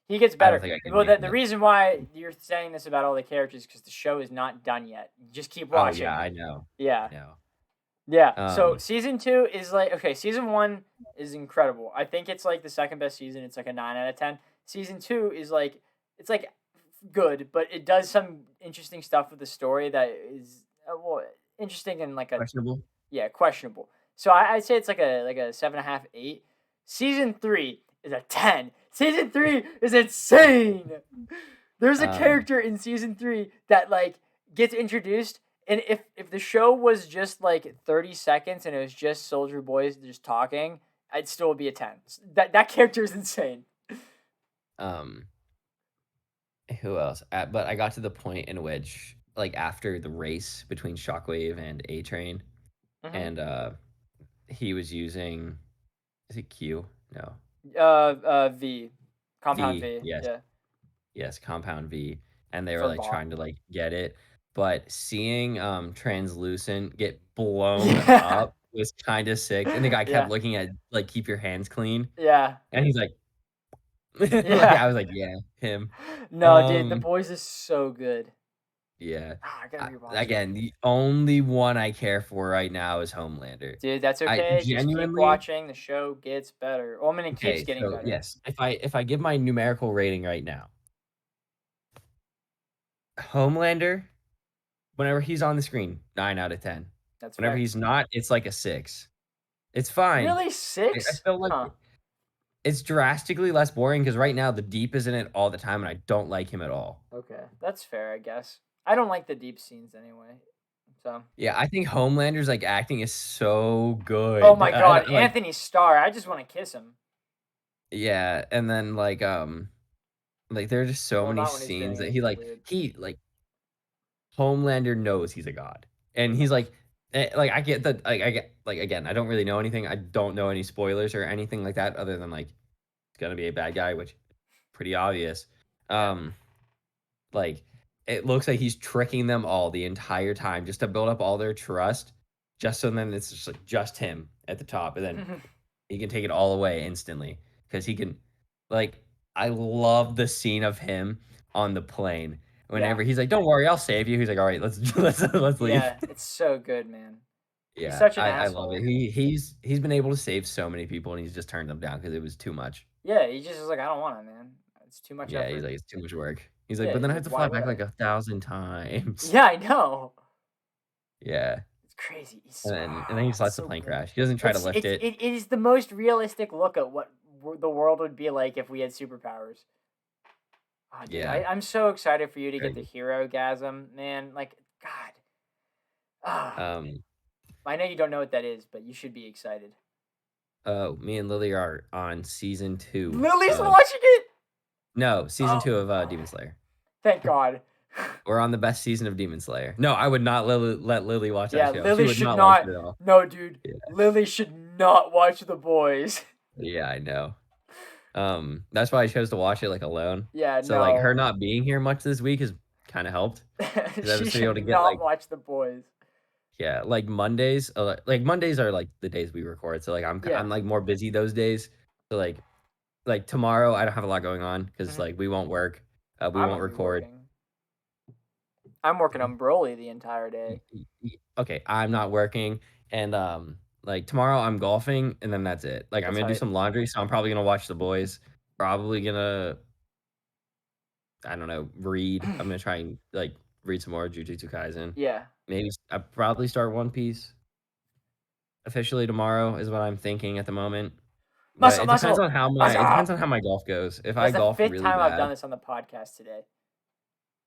He gets I don't better. think I can Well, name the it. reason why you're saying this about all the characters is because the show is not done yet. Just keep Oh yeah, watching. I know. Yeah, I know. yeah. So Um, season 2 is like okay. Season 1 is incredible. I think it's like the second best season. It's like a 9 out of 10. Season 2 is like it's like good, but it does some interesting stuff with the story that is well interesting and like a questionable. yeah questionable. So I'd say it's like a 7.5, 8. Season 3 is a 10. Season 3 is insane. There's a Um, character in season 3 that like gets introduced, and if the show was just like 30 seconds and it was just Soldier Boys just talking, I'd still be a 10. That character is insane. um, who else? But I got to the point in which, like, after the race between Shockwave and A Train, Mm-hmm. and he was using, is it Q? No, V, Compound V. V, Yes, yeah, yes, Compound V, and they were for like Bot. trying to like get it, but seeing Translucent get blown Yeah, up was kind of sick, and the guy kept yeah, looking at like keep your hands clean, yeah, and he's like, like yeah. I was like, yeah, him. No, dude, The Um, Boys is so good. Yeah. I gotta rewatch it. Again, the only one I care for right now is Homelander. Dude, that's I okay. Just keep genuinely watching. The show gets better. Well, I mean, it keeps okay, getting so better. yes, if I give my numerical rating right now, Homelander, whenever he's on the screen, 9 out of 10. That's Whenever fair. he's not, it's like a 6. It's fine. Really, I 6? feel like Huh. it's drastically less boring because right now the Deep is in it all the time and I don't like him at all. Okay, that's fair, I guess. I don't like the deep scenes anyway. So. Yeah, I think Homelander's like acting is so Oh good. my God, Like Anthony Starr! I just want to kiss him. yeah, and then like, there are just so Well, many not when he's scenes doing that anything weird. Homelander knows he's a god, and he's like, like, I get that, like, I get like, again, I don't really know anything, I don't know any spoilers or anything like that other than, like, it's gonna be a bad guy, which pretty obvious. Yeah. Um, like, it looks like he's tricking them all the entire time just to build up all their trust, just so then it's just, like, just him at the top, and then he can take it all away instantly because he can like I love the scene of him on the plane Yeah. whenever he's like, "Don't worry, I'll save you." He's like, "All right, let's let's leave." Yeah, it's so good, man. He's Yeah, such an I love it. asshole. He's been able to save so many people and he's just turned them down because it was too much. Yeah, he just was like, I don't want it, man. It's too much Yeah, he's effort. like, "It's too much work." He's like, Yeah, "But he's then I like, have to why fly would back I? like 1,000 times." Yeah, I know. Yeah, It's crazy. and then he just It's lets the so plane good. crash. He doesn't try to lift it. It is the most realistic look at what the world would be like if we had superpowers. Oh, dude, Yeah. I'm so excited for you to get the Crazy. hero gasm, man. Like, God. Ah, Um, I know you don't know what that is, but you should be excited. me and Lily are on season 2 Lily's of watching it. no, season Oh, 2 of oh, Demon Slayer. thank God. We're on the best season of Demon Slayer. No, I would not let Lily watch that Yeah, show. She Lily would should not like not. it at all. No, dude. Yeah, Lily should not watch The Boys. yeah, I know. That's why I chose to watch it like alone. Yeah, So like her no. not being here much this week has kind of helped because I She was should able to get not like watch The Boys. yeah, like Mondays are like the days we record. So like Yeah. I'm like more busy those days. So like tomorrow I don't have a lot going on because Mhm. like we won't work, we I'm won't gonna be record. working. I'm working on Broly the entire day. Okay, I'm not working, and like tomorrow I'm golfing, and then that's it. Like I'm That's gonna do hype. some laundry, so I'm probably gonna watch The Boys. Probably gonna, I don't know, read. I'm gonna try and like read some more Jujutsu Kaisen. Yeah. Maybe I probably start One Piece officially tomorrow is what I'm thinking at the moment. But Muscle, it depends muscle, on how muscle. my golf goes. If I That's the golf fifth really time I've done bad, this on the podcast today,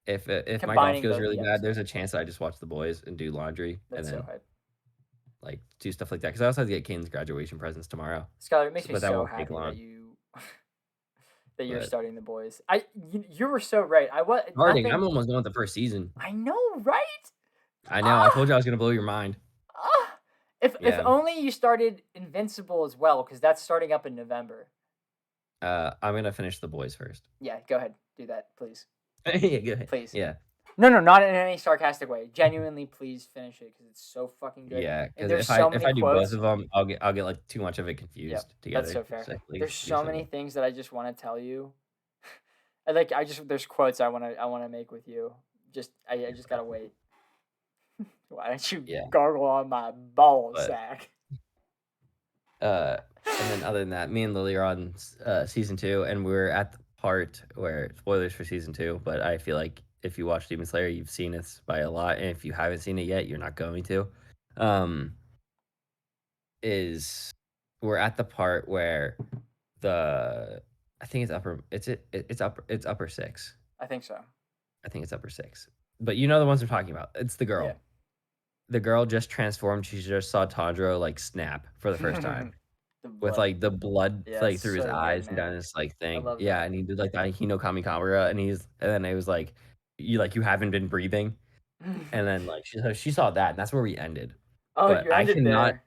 if my golf combining goes both really the bad, there's episodes. a chance that I just watch The Boys and do laundry and That's so then hype. like do stuff like that because I also have to get Kane's graduation presents tomorrow. Skylar, it makes me But that so won't take happy that long. you that you're But starting The Boys. You were so right. I was starting, nothing. I'm almost done with the first season. I know, right? I know. I told Ah, you I was gonna blow your mind. ah. If Yeah. only you started Invincible as well, because that's starting up in November. I'm gonna finish The Boys first. Yeah, go ahead, do that, please, Yeah, go ahead. please. Yeah. No, no, not in any sarcastic way. Genuinely, please finish it because it's so fucking good. Yeah, And because there's if I so if many I do both quotes. of them, I'll get, like, too much of it Yep, confused that's together. so fair. So, like, There's do so many something. things that I just want to tell you. There's quotes I wanna make with you. I just gotta wait. Why don't you Yeah, gargle on my ball but, sack? and then other than that, me and Lily are on season 2, and we're at the part where spoilers for season 2, but I feel like if you watch Demon Slayer, you've seen this by a lot, and if you haven't seen it yet, you're not going to. Um, is we're at the part where the I think it's upper 6. I think so. I think it's upper 6. But you know the ones I'm talking about. It's the Yeah. girl. The girl just transformed. She just saw Tanjiro like snap for the first time The with blood. like the blood Yeah, it's like through his so good, eyes and man. down his like I thing. love Yeah, that. and he did like the Hino Kami Kamura and then it was like you haven't been breathing. And then like she saw that and that's where we ended. Oh, But you I ended cannot there.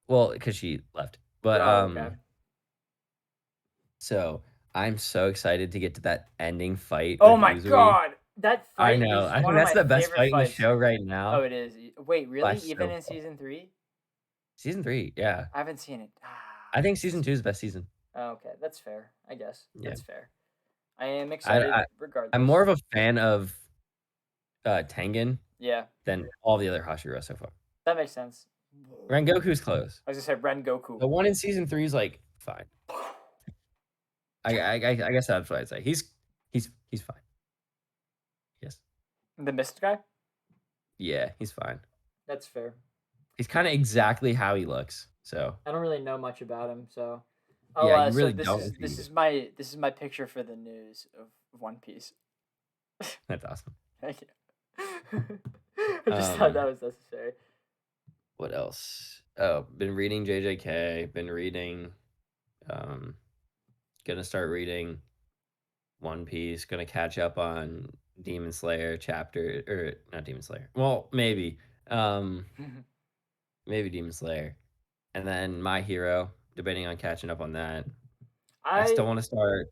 well, because she left. But Oh, okay. so I'm so excited to get to that ending fight Oh with my Uzui. god, that I fight know. is I one think of that's my the best favorite fight in the fights. show right Oh, now. it is. Wait, really? That's Even so in fun. season 3? Season 3, yeah. I haven't seen it. I think season 2 is the best season. Oh, okay, that's fair. I guess Yeah. that's fair. I am I excited I I'm regardless. more of a fan of, Tengen Yeah, than all the other Hashira so far. that makes sense. Rengoku's close. I was gonna say Ren Goku. The one in season 3 is, like, fine. I guess that's what I'd say. He's fine. Yes. The mist guy? Yeah, he's fine. That's fair. He's kinda exactly how he looks, so I don't really know much about him, so yeah, you so really this don't is until you this do. is my this is my picture for the news of One Piece. That's awesome. Thank you. I just thought Um, that was necessary. what else? Oh, been reading JJK, been reading, um, gonna start reading One Piece, gonna catch up on Demon Slayer chapter or not Demon Slayer. Well, maybe. Um, maybe Demon Slayer. And then My Hero, debating on catching up on that. I still I want to start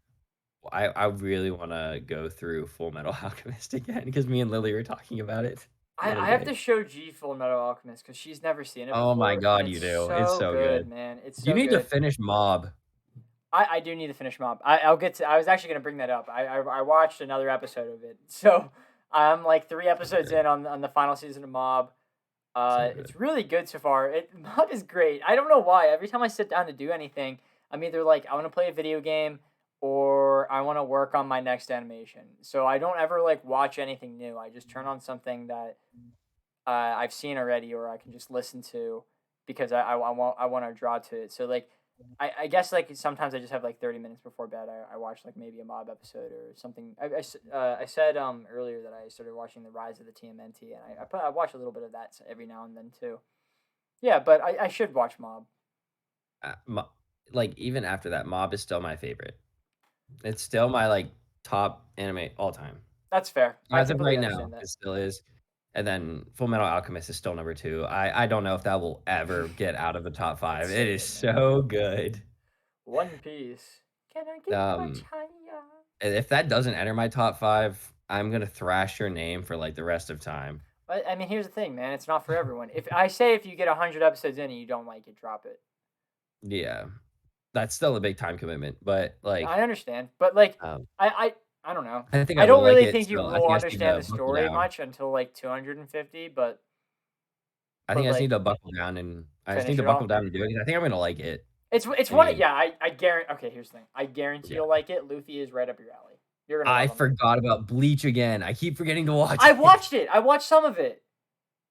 I really want to go through Full Metal Alchemist again because me and Lily were talking about it the other I have day. to show G Full Metal Alchemist because she's never seen it Oh my before, and god, it's you do. It's so so good, good. man. It's You so need to good. finish Mob. I do need to finish Mob. I'll get to. I was actually gonna bring that up. I watched another episode of it, so I'm like 3 episodes Good. in on the final season of Mob. So good. It's really good so far. Mob is great. I don't know why. Every time I sit down to do anything, I'm either like I want to play a video game or I want to work on my next animation. So I don't ever like watch anything new. I just turn on something that I've seen already, or I can just listen to because I want to draw to it. So like, I guess like sometimes I just have like 30 minutes before bed. I watch like maybe a Mob episode or something. I said earlier that I started watching the Rise of the TMNT, and I watch a little bit of that every now and then too. Yeah, but I should watch Mob. Mo like, even after that, Mob is still my favorite. It's still my, like, top anime all time. That's fair. I As of completely right now, understand that. it still is. And then Fullmetal Alchemist is still number 2. I don't know if that will ever get out of the top It's 5. so It is good, man. so good. One Piece. Can I get much Um, higher? if that doesn't enter my top 5, I'm gonna thrash your name for, like, the rest of time. But I mean, here's the thing, man. It's not for everyone. If you get 100 episodes in and you don't like it, drop it. Yeah. That's still a big time commitment, but, like, I understand, but like, um, I don't know. I think I I will don't like really it think you still. I will think I just need understand to the buckle story down. much until like 250, but I think I just need like to buckle down and I just need finish to it buckle all. down and do it 'cause I think I'm gonna like it. It's I one. mean, Yeah, I guarantee. Okay, here's the thing. I guarantee yeah. you'll like it. Luffy is right up your alley. You're gonna I love him. forgot about Bleach again. I keep forgetting to watch I it. watched it. I watched some of it.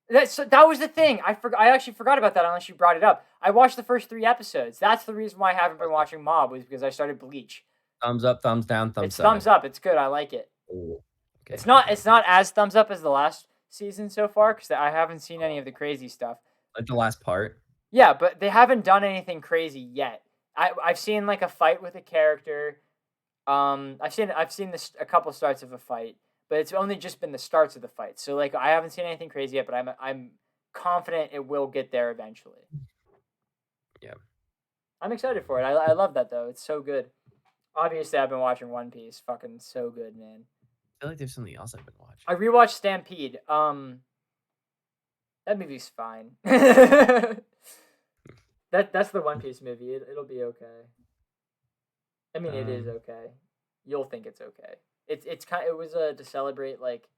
That was the thing. I actually forgot about that unless you brought it up. I watched the first 3 episodes. That's the reason why I haven't been watching Mob was because I started Bleach. Thumbs up, thumbs down, thumbs It's thumbs side. up. It's good. I like it. Ooh, It's okay, not okay. it's not as thumbs up as the last season so far because I haven't seen any of the crazy stuff. Like the last part. Yeah, but they haven't done anything crazy yet. I've seen like a fight with a character. I've seen this a couple starts of a fight, but it's only just been the starts of the fight. So like I haven't seen anything crazy yet, but I'm confident it will get there eventually. Yeah. I'm excited for it. I love that though. It's so good. Obviously, I've been watching One Piece. Fucking so good, man. I feel like there's something else I've been watching. I rewatched Stampede. That movie's fine. That's the One Piece movie. It'll be okay. I mean, it is okay. You'll think it's okay. It's kind. It was to celebrate like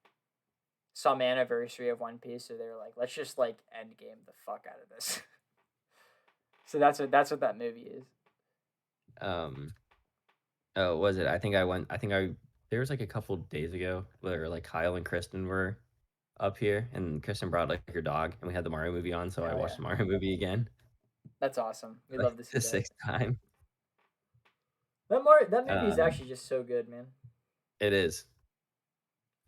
some anniversary of One Piece, so they're like, let's just like end game the fuck out of this. So that's what that movie is. Oh, was it? I think there was like a couple days ago where like Kyle and Kristen were up here, and Kristen brought like her dog, and we had the Mario movie on, so I watched the Mario movie again. That's awesome. We Like love to see the that. sixth time. That movie is actually just so good, man. It is.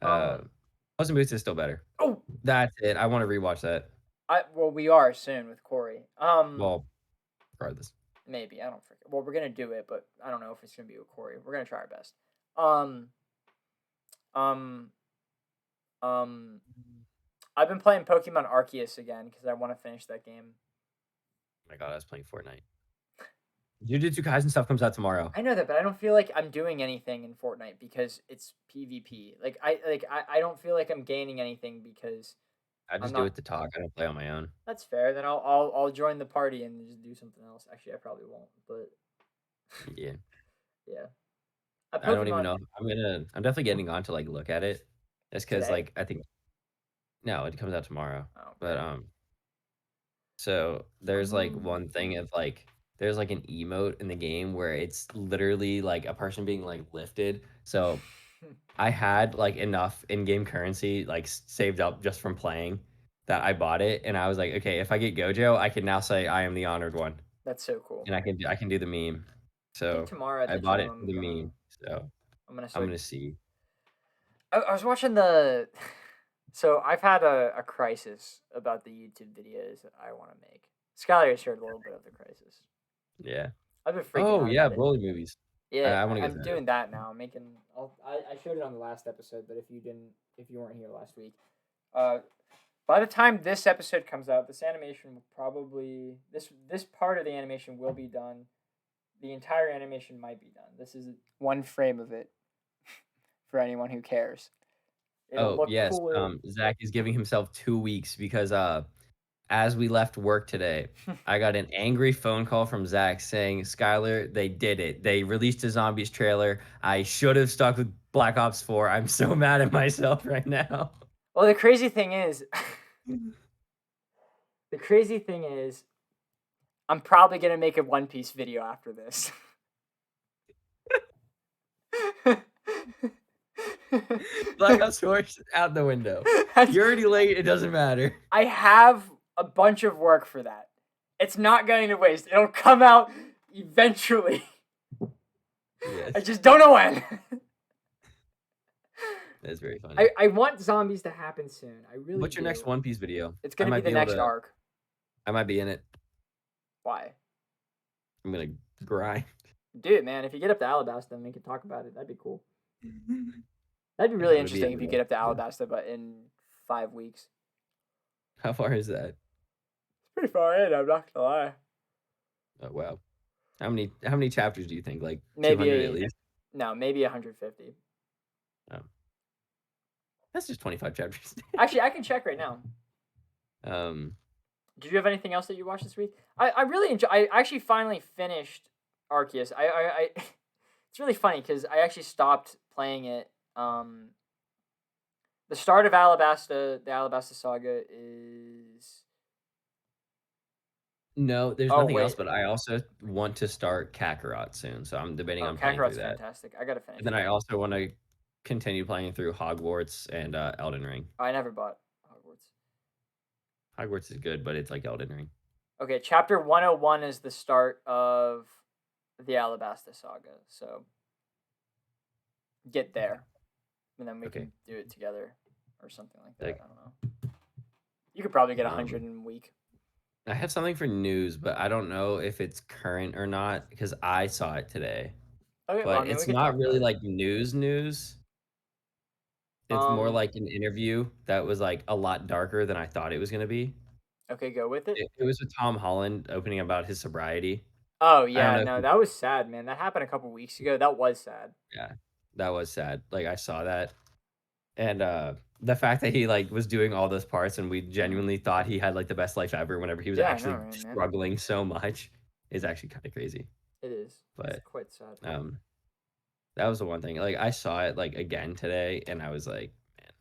Puss in Boots is still better. Oh, that's it. I want to rewatch that. Well, we are soon with Corey. Well, regardless. Maybe I don't forget. Well, we're gonna do it, but I don't know if it's gonna be with Corey. We're gonna try our best. I've been playing Pokemon Arceus again because I want to finish that game. Oh my god, I was playing Fortnite. Jujutsu Kaisen stuff comes out tomorrow. I know that, but I don't feel like I'm doing anything in Fortnite because it's PvP. I don't feel like I'm gaining anything because I just do it to talk. I don't play on my own. That's fair. Then I'll join the party and just do something else. Actually, I probably won't, but yeah. Yeah. I don't even know. I'm definitely getting on to like look at it. Just because like I think no, it comes out tomorrow. Oh, okay. But so there's like one thing of like there's like an emote in the game where it's literally like a person being like lifted. So I had like enough in-game currency like saved up just from playing that I bought it, and I was like, okay, if I get Gojo, I can now say I am the honored one. That's so cool. And I can do the meme. So tomorrow I bought it for the meme. So I'm gonna see. I was watching the. So I've had a crisis about the YouTube videos that I want to make. Skylar has shared a little bit of the crisis. Yeah. I've been freaking out about Broly movies. Yeah, I'm doing that now. I showed it on the last episode, but if you weren't here last week, by the time this episode comes out, this animation will probably this part of the animation will be done. The entire animation might be done. This is one frame of it for anyone who cares. It'll yes, cooler. Zach is giving himself 2 weeks because as we left work today, I got an angry phone call from Zach saying, Skylar, they did it. They released a Zombies trailer. I should have stuck with Black Ops 4. I'm so mad at myself right now. Well, the crazy thing is, I'm probably going to make a One Piece video after this. Black Ops 4 out the window. You're already late. It doesn't matter. I have a bunch of work for that. It's not going to waste. It'll come out eventually. Yes. I just don't know when. That's very funny. I want zombies to happen soon. I really What's your next One Piece video? It's going to be the next arc. I might be in it. Why? I'm going to grind. Do it, man. If you get up to Alabasta, then we can talk about it. That'd be cool. That'd be really interesting if you get up to Alabasta, but in 5 weeks. How far is that? It's pretty far in, I'm not gonna lie. Oh wow. How many chapters do you think? Like maybe 200 at least? No, maybe 150. Oh. That's just 25 chapters. Actually, I can check right now. Did you have anything else that you watched this week? I really enjoy. I actually finally finished Arceus. I it's really funny because I actually stopped playing it. The start of Alabasta, the Alabasta saga is. No, there's nothing else. But I also want to start Kakarot soon, so I'm debating on playing through that. Kakarot's fantastic. I gotta finish. And then I also want to continue playing through Hogwarts and Elden Ring. I never bought Hogwarts. Hogwarts is good, but it's like Elden Ring. Okay, chapter 101 is the start of the Alabasta saga, so get there, and then we can do it together or something like that. I don't know. You could probably get 100 in a week. I have something for news, but I don't know if it's current or not because I saw it today. Okay, but it's not really like news. It's more Um, like an interview that was, like, a lot darker than I thought it was gonna be. okay, go with it. It was with Tom Holland opening about his sobriety. Oh I don't yeah, know if no, you that was sad, man. That happened a couple weeks ago. That was sad. yeah, that was sad, like, I saw that, and, the fact that he, like, was doing all those parts and we Hmm. genuinely thought he had, like, the best life ever whenever he was Yeah, I know, actually right, man. struggling so much is actually kinda crazy, It is. It's but, quite sad. um, that was the one thing, like, I saw it, like, again today, and I was like, "Man,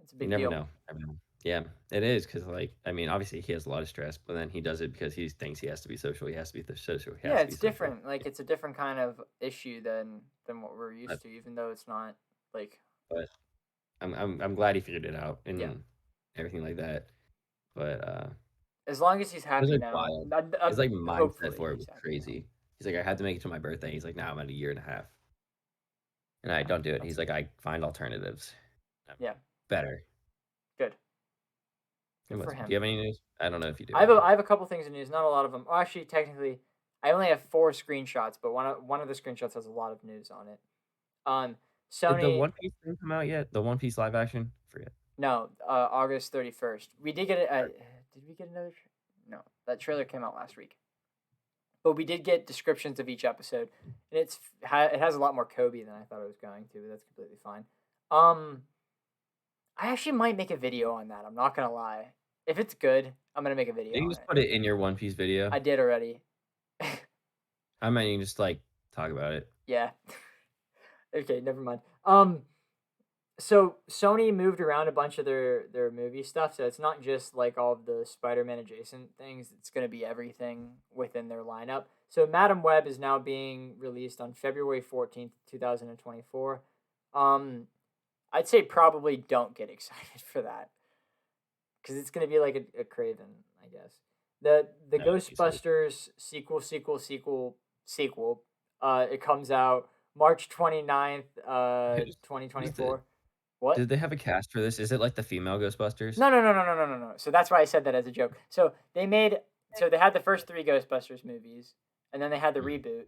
It's a you big never deal. know, never know." Yeah, it is because like, I mean, obviously, he has a lot of stress, but then he does it because he thinks he has to be social, he has to be the social, he Yeah, has to be it's social. different. Like it's a different kind of issue than what we're But used to, even though it's not like but I'm glad he figured it out yeah. and everything like that, but, As long as he's it was, happy like, now, wild. His, like, mindset hopefully for it he's was happy now. crazy. He's like, "I had to make it to my birthday." He's like, "Now I'm at a year and a half, and I don't do it." That's He's like, "I find alternatives." yeah, Better. good. It Good for was Do him. you have any news? I don't know if you do I or have a not. I have a couple things in news, not a lot of them. Oh, actually, technically, I only have four screenshots, but one of the screenshots has a lot of news on it. Um, Did the Sony, One Piece thing come out yet? The One Piece live action? Forget. no, August 31st. We did get it. Did we get another? No, that trailer came out last week. But we did get descriptions of each episode, and it has a lot more Kobe than I thought it was going to. But that's completely fine. Um, I actually might make a video on that. I'm not gonna lie. If it's good, I'm gonna make a video You can on just it. put it in your One Piece video. I did already. I mean, you can just, like, talk about it. Yeah. Okay, never mind. So Sony moved around a bunch of their movie stuff, so it's not just like all of the Spider-Man adjacent things. It's gonna be everything within their lineup. So Madam Web is now being released on February 14th, 2024. Um, I'd say probably don't get excited for that because it's gonna be like a Craven, I guess. The No, easily. Ghostbusters sequel. It comes out March 29th, Who's the 2024. What? Did they have a cast for this? Is it like the female Ghostbusters? No. So that's why I said that as a joke. So they had the first three Ghostbusters movies, and then they had the Mhm. reboot,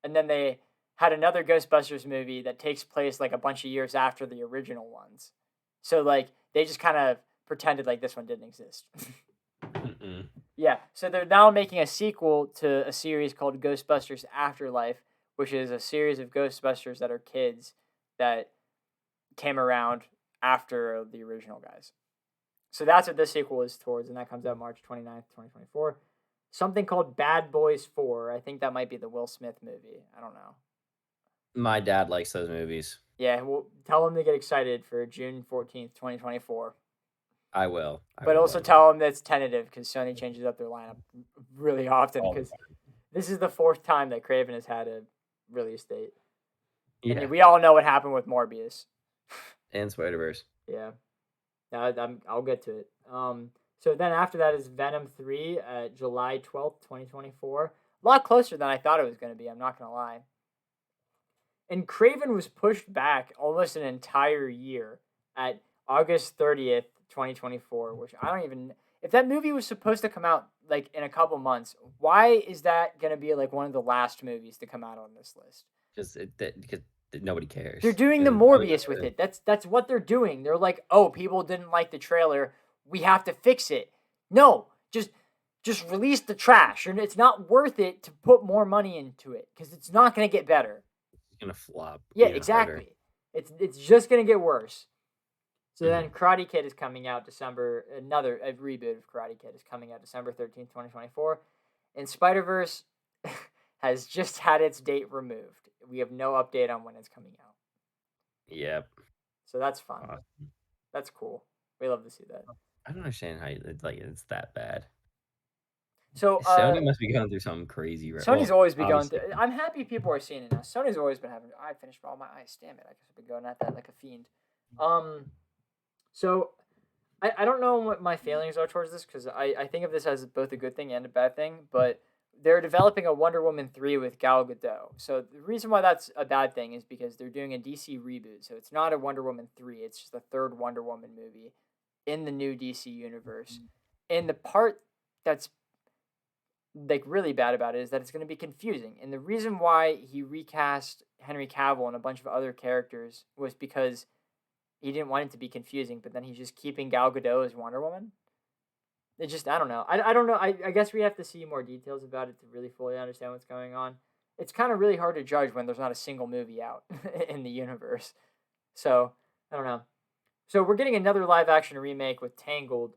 and then they had another Ghostbusters movie that takes place like a bunch of years after the original ones. So like they just kind of pretended like this one didn't exist. Mm-mm. Yeah, so they're now making a sequel to a series called Ghostbusters Afterlife, which is a series of Ghostbusters that are kids that came around after the original guys. So that's what this sequel is towards, and that comes out March 29th, 2024. Something called Bad Boys 4. I think that might be the Will Smith movie. I don't know. My dad likes those movies. Yeah, well, tell him to get excited for June 14th, 2024. I will. I But will, I also will. tell them that's tentative because Sony changes up their lineup really often All the because time. this is the fourth time that Craven has had a release date. And Yeah, we all know what happened with Morbius. and Spider-Verse. Yeah. I'll get to it. So then after that is Venom 3, July 12th, 2024. A lot closer than I thought it was going to be, I'm not going to lie. And Craven was pushed back almost an entire year at August 30th, 2024, which I don't even. If that movie was supposed to come out like in a couple months, why is that going to be like one of the last movies to come out on this list? Because nobody They're cares. doing the 'Cause I mean, Morbius with it. That's what they're doing. They're like, "Oh, people didn't like the trailer. We have to fix it." No, just release the trash, and it's not worth it to put more money into it because it's not going to get better. it's gonna flop Yeah, even harder. exactly. It's just going to get worse. So Mhm. then Karate Kid is coming out December. Another a reboot of Karate Kid is coming out December 13th, 2024, and Spider Verse has just had its date removed. We have no update on when it's coming out. Yep. So that's fun. Awesome. That's cool. We love to see that. I don't understand how it's that bad. So Sony must be going through something crazy, right? Sony's Well, always been going through. obviously. I'm happy people are seeing it now. Sony's always been having. I finished all my ice. Damn it! I guess I've been going at that like a fiend. Um, so I don't know what my feelings are towards this because I think of this as both a good thing and a bad thing. But they're developing a Wonder Woman 3 with Gal Gadot. So the reason why that's a bad thing is because they're doing a DC reboot. So it's not a Wonder Woman 3. It's just the third Wonder Woman movie in the new DC universe. And the part that's like really bad about it is that it's going to be confusing. And the reason why he recast Henry Cavill and a bunch of other characters was because he didn't want it to be confusing, but then he's just keeping Gal Gadot as Wonder Woman. It just, I don't know. I don't know. I guess we have to see more details about it to really fully understand what's going on. It's kind of really hard to judge when there's not a single movie out in the universe. So, I don't know. So we're getting another live action remake with Tangled.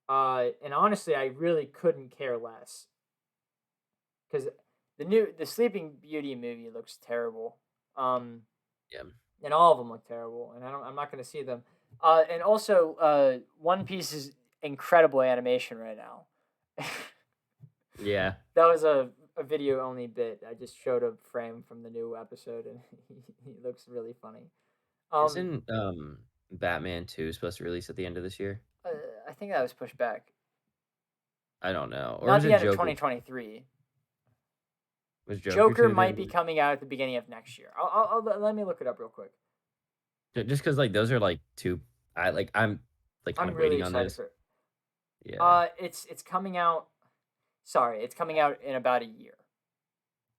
And honestly, I really couldn't care less. Because the Sleeping Beauty movie looks terrible. Yeah. And all of them look terrible, and I'm not going to see them. And also, One Piece is incredible animation right now. Yeah. That was a video only bit. I just showed a frame from the new episode, and he looks really funny. Isn't Batman 2 supposed to release at the end of this year? I think that was pushed back. I don't know. Or Not was the it end of Joker? 2023. Was Joker 2 might be coming out at the beginning of next year. Let me look it up real quick. Just because like those are like two, I'm like kind of really waiting on excited this. for it. Yeah. It's coming out. Sorry, it's coming out in about a year.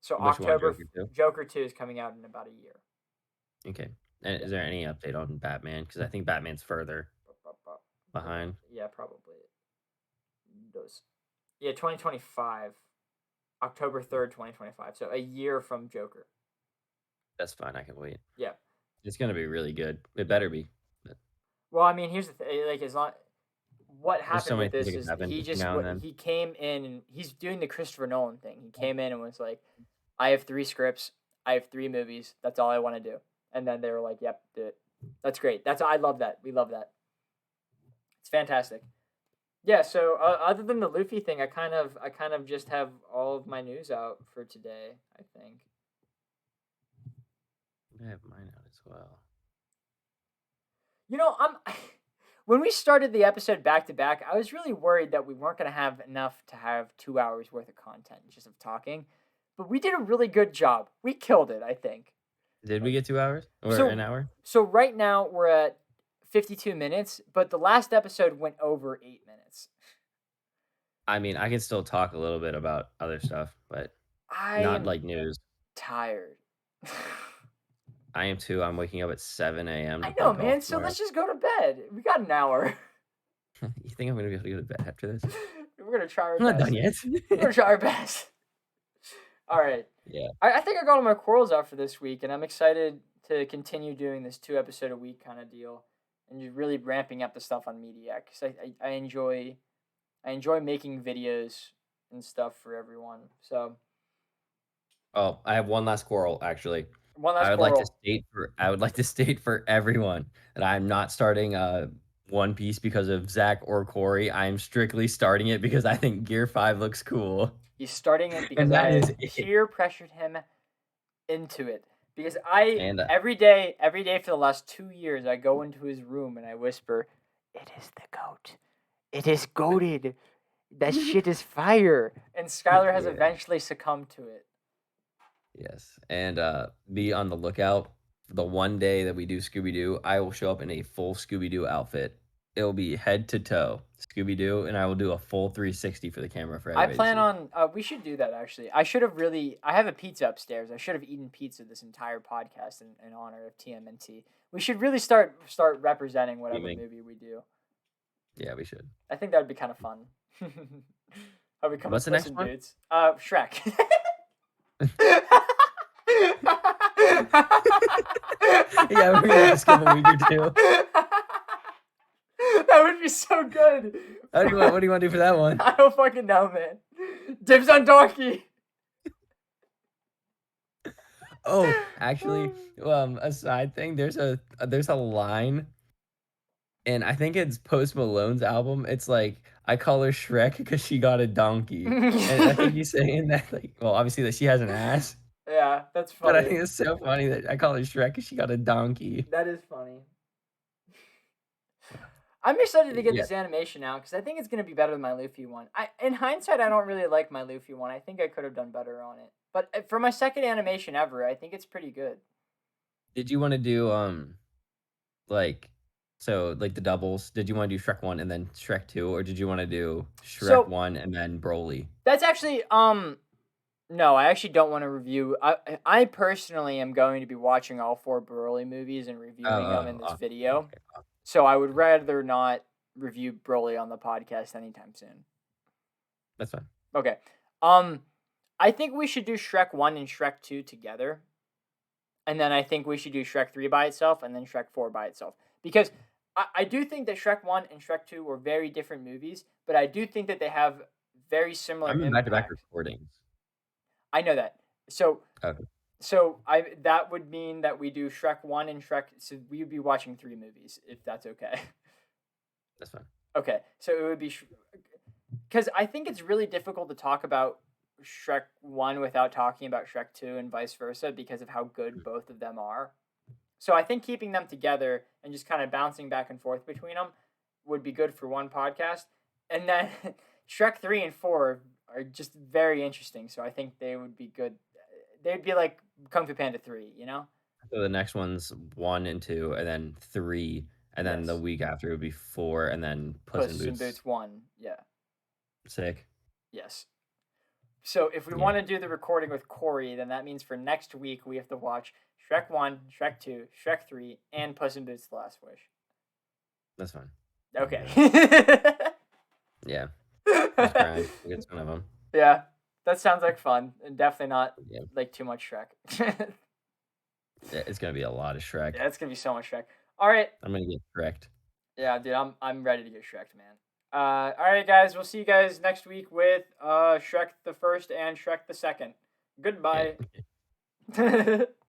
So Which one, October Joker 2? Joker 2 is coming out in about a year. Okay. And Yeah. is there any update on Batman? Because I think Batman's further behind. Yeah, probably. Those. Yeah, 2025. October 3rd, 2025. So a year from Joker. That's fine. I can wait. Yeah. It's gonna be really good. It better be. But Well, I mean, here's the thing. Like, as long what there's so happened many with things this that can is happen he between just now and then. he came in and he's doing the Christopher Nolan thing. He came in and was like, I have 3 scripts. I have 3 movies. That's all I want to do. And then they were like, yep, do it. That's great. I love that. We love that. It's fantastic. Yeah, so other than the Luffy thing, I kind of just have all of my news out for today, I think. I have mine out as well. You know, when we started the episode back to back, I was really worried that we weren't going to have enough to have 2 hours worth of content just of talking. But we did a really good job. We killed it, I think. Did we get 2 hours or an hour? So right now we're at 52 minutes, but the last episode went over 8 minutes. I mean, I can still talk a little bit about other stuff, but not like news. Tired. I am too. I'm waking up at 7 a.m. I know, man. So let's just go to bed. We got an hour. You think I'm gonna be able to go to bed after this? We're gonna try our I'm best. not done yet. We're gonna try our best. All right. Yeah. I think I got all my quarrels out for this week, and I'm excited to continue doing this 2 episode a week kind of deal, and just really ramping up the stuff on Mediak because I enjoy making videos and stuff for everyone. So. Oh, I have one last quarrel actually. One last I would quarrel. like to state for everyone that I'm not starting One Piece because of Zach or Corey. I'm strictly starting it because I think Gear 5 looks cool. He's starting it because peer pressured him into it. Because every day for the last 2 years, I go into his room and I whisper, "It is the goat. It is goated. That shit is fire." And Skylar has eventually succumbed to it. Yes, and be on the lookout for the one day that we do Scooby-Doo. I will show up in a full Scooby-Doo outfit. It will be head to toe Scooby-Doo, and I will do a full 360 for the camera for everybody. I plan on. We should do that actually. I have a pizza upstairs. I should have eaten pizza this entire podcast in honor of TMNT. We should really start representing whatever movie we do. Yeah, we should. I think that would be kind of fun. How we come What's the next one? Dudes. Shrek. Yeah, we're gonna skip a week or 2. That would be so good. What do you want to do for that one? I don't fucking know, man. Dibs on Donkey. Oh, actually, a side thing. There's a line, and I think it's Post Malone's album. It's like, I call her Shrek because she got a donkey, and I think he's saying that, like, well, obviously that she has an ass. Yeah, that's funny. But I think it's so funny that I call her Shrek because she got a donkey. That is funny. I'm excited to get this animation out because I think it's going to be better than my Luffy one. In hindsight, I don't really like my Luffy one. I think I could have done better on it. But for my second animation ever, I think it's pretty good. Did you want to do like the doubles? Did you want to do Shrek 1 and then Shrek 2, or did you want to do Shrek 1 and then Broly? That's actually No, I actually don't want to review. I personally am going to be watching all 4 Broly movies and Oh, reviewing them in oh, this awesome. video. Okay, awesome. So I would rather not review Broly on the podcast anytime soon. That's fine. Okay. I think we should do Shrek 1 and Shrek 2 together. And then I think we should do Shrek 3 by itself and then Shrek 4 by itself. Because I do think that Shrek 1 and Shrek 2 were very different movies, but I do think that they have very similar I'm in back-to-back impact. recordings. I know that. So Okay, that would mean that we do Shrek 1 and Shrek, so we would be watching 3 movies if that's okay. that's fine. Okay. So it would be cuz I think it's really difficult to talk about Shrek 1 without talking about Shrek 2 and vice versa because of how good both of them are. So I think keeping them together and just kind of bouncing back and forth between them would be good for one podcast. And then Shrek 3 and 4 are just very interesting, so I think they would be good. They'd be like Kung Fu Panda 3, you know? So the next one's 1 and 2, and then 3, and then the Yes. week after would be 4, and then Puss in Puss in Boots Boots 1. Yeah. 6. Yes. So if we Yeah, want to do the recording with Corey, then that means for next week we have to watch Shrek 1, Shrek 2, Shrek 3, and Puss in Boots The Last Wish. that's fine. We can Okay. do it. Yeah, just grind. We'll get one of them. Yeah. That sounds like fun. And definitely not Yeah, like too much Shrek. it's gonna be a lot of Shrek. Yeah, it's gonna be so much Shrek. All right. I'm gonna get wrecked. Yeah, dude, I'm ready to get Shreked, man. All right, guys. We'll see you guys next week with Shrek the First and Shrek the Second. Yeah. Goodbye.